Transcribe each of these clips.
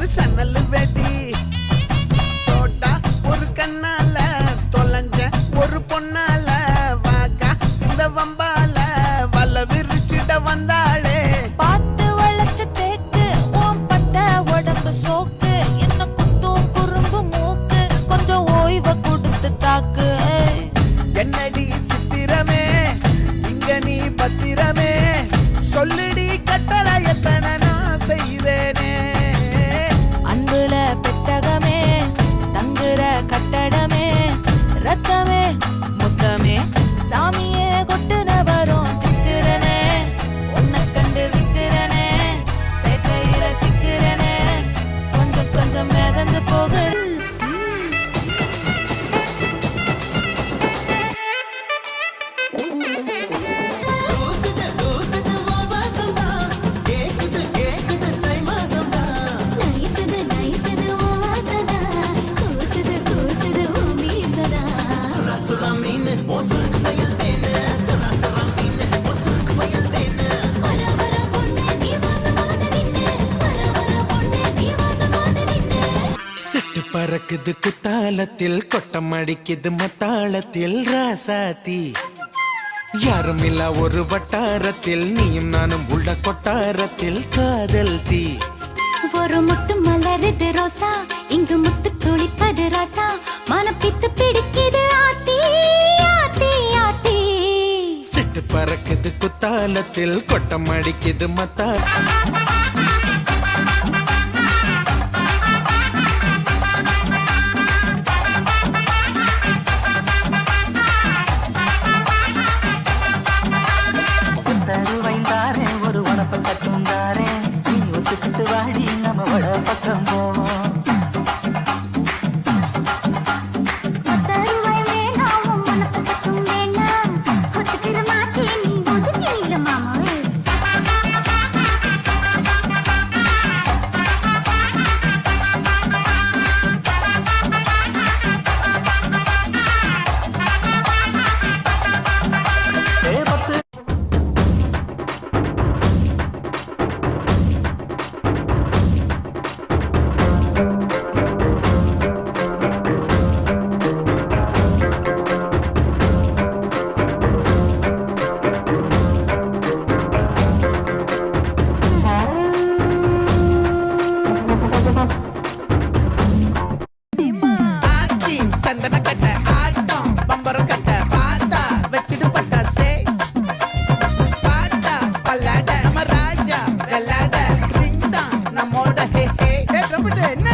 சன்னல் வெடி தோட்டா ஒரு கண்ணால தொலைஞ்ச ஒரு பொண்ணால வாக்கா இந்த வம்பால வல்ல விரிச்சிட வந்தாளே பார்த்து வளைச்ச தேக்கு ஓம் பட்ட உடம்பு சோக்கு என்ன குத்தும் குறும்பு மூக்கு கொஞ்சம் ஓய்வ கொடுத்து தாக்கு என்னடி சித்திரமே இங்க நீ பத்திரமே சொல்லுடி கட்டளை எத்தனை நான் செய்வேனே அன்புல பெட்டகமே தங்குற கட்டடமே ரத்தமே முத்தமே சாமியே கொட்டுன வரும் திக்கிறனே உன்னை கண்டு விக்கிறனே சேட்டையில சிக்கிறனே கொஞ்சம் கொஞ்சம் மிதந்து போகிறேன் பறக்குது குத்தாலத்தில் கொட்டம் அடிக்குது மத்தாளத்தில் ராசாத்தி யாரும் இல்ல ஒரு வட்டாரத்தில் நீயும் நானும் உள்ள கொட்டாரத்தில் காதல் தீ ஒரு முட்டு மலருது ரோசா இங்கு முத்து துளிப்பது ராசா மனம் பித்து பிடிக்குது ஆத்தி ஆத்தி ஆத்தி சிட்டு பறக்குது குத்தாலத்தில் கொட்டம் அடிக்குது மத்தா ஒரு வனப்ப கட்டும் தாரே நீ ஒத்துக்கிட்டு வாடி நம்ம வட பக்கம் போவோம் சந்தன கட்ட ஆட்டம் பம்பரம் கட்ட பாத்தா வச்சிடு பட்டாசே பாட்டா பல்லாட நம்ம ராஜா வெள்ளாட ரிங் தான் நம்மோட ஹே ஹே ட்ரம்பட் என்ன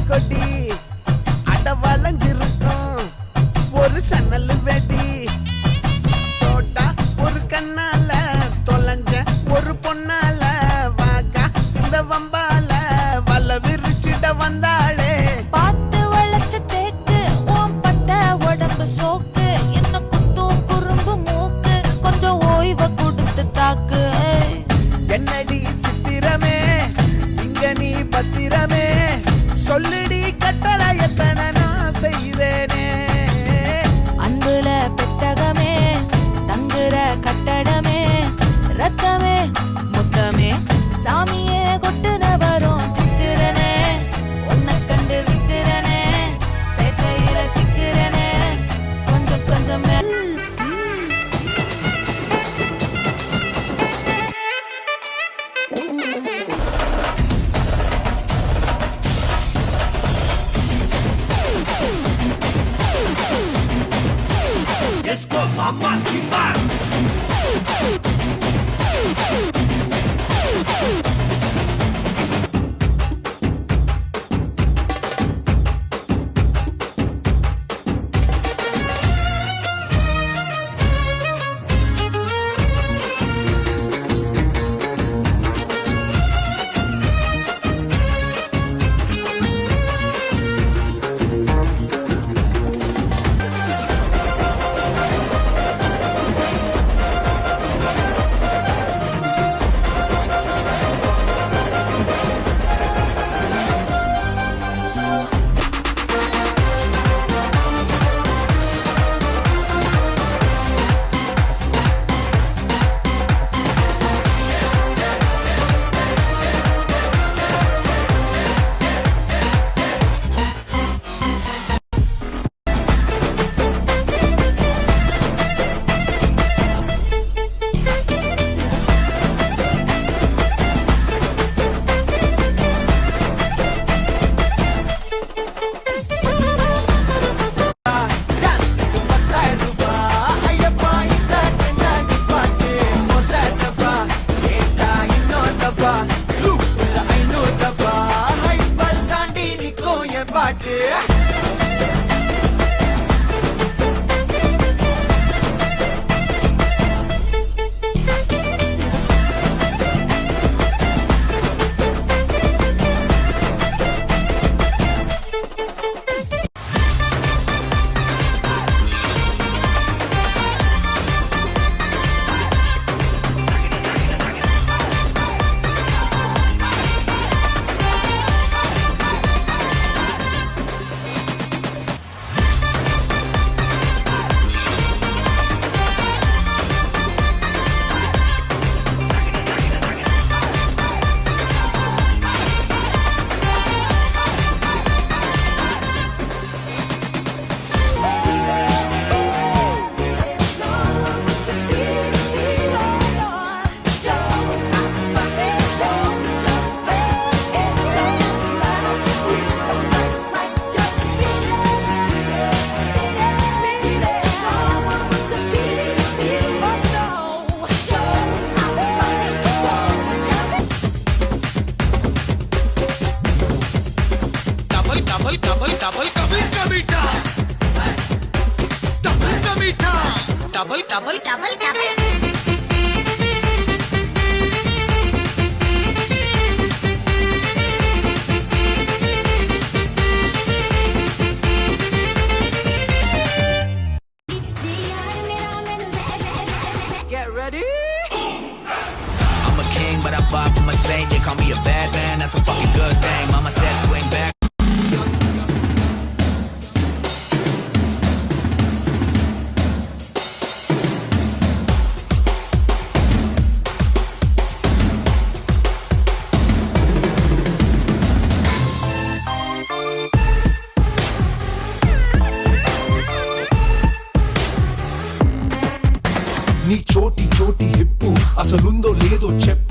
கொடி அட வளைஞ்சிருக்கும் ஒரு சன்னல் வெடி தோட்டா ஒரு கண்ணால தொலைஞ்ச ஒரு பொண்ணால வாக்கா இந்த வம்பால வல்ல விரிச்சிட வந்தாளே பார்த்து வளைச்ச தேக்கு ஓம் பட்ட உடம்பு சோக்கு என்ன குத்தும் குறும்பு மூக்கு கொஞ்சம் ஓய்வ கொடுத்து தாக்கு என்னடி சித்திரமே இங்க நீ பத்திரமே சொல்லுடி கட்டளை எத்தனை நான் செய்வேனே அன்புல இருக்கிற கட்டடமே ரத்தமே முத்தமே சாமியே கொட்டுன வரும் திக்கிறனே உன்னை கண்டு விக்கிறனே சேட்டையில சிக்கிறனே கொஞ்சம் கொஞ்சம் பாட்டு Get ready. I'm a king, but I vibe from a saint. They call me a bad man, that's a fucking good thing. Mama said swing back. నీ చోటి చోటి హిప్పు అసలుందో లేదో చెప్పు